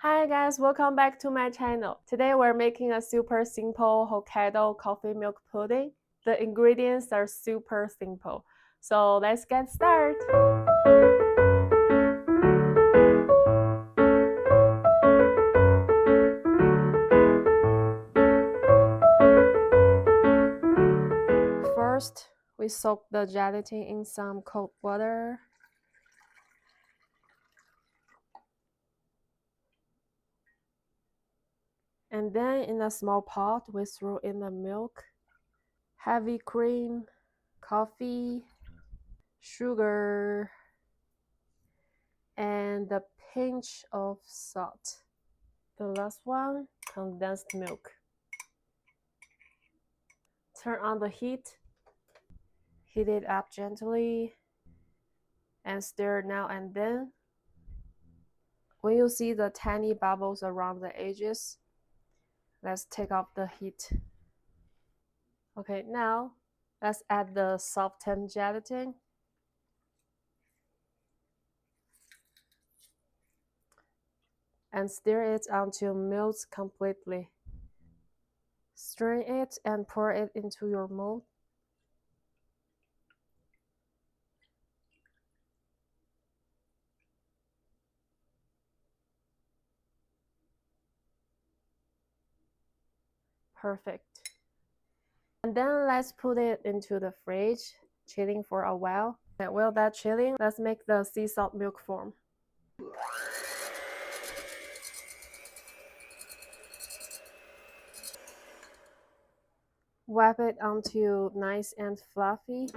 Hi guys, welcome back to my channel. Today we're making a super simple Hokkaido coffee milk pudding. The ingredients are super simple. So let's get started. First, we soak the gelatin in some cold water. And then in a small pot, we throw in the milk, heavy cream, coffee, sugar, and a pinch of salt. The last one, condensed milk. Turn on the heat, heat it up gently, and stir now and then. When you see the tiny bubbles around the edges, let's take off the heat. Okay, now let's add the softened gelatin. And stir it until melts completely. Strain it and pour it into your mold. Perfect. And then let's put it into the fridge, chilling for a while. And while that's chilling, let's make the sea salt milk form. Wipe it until nice and fluffy.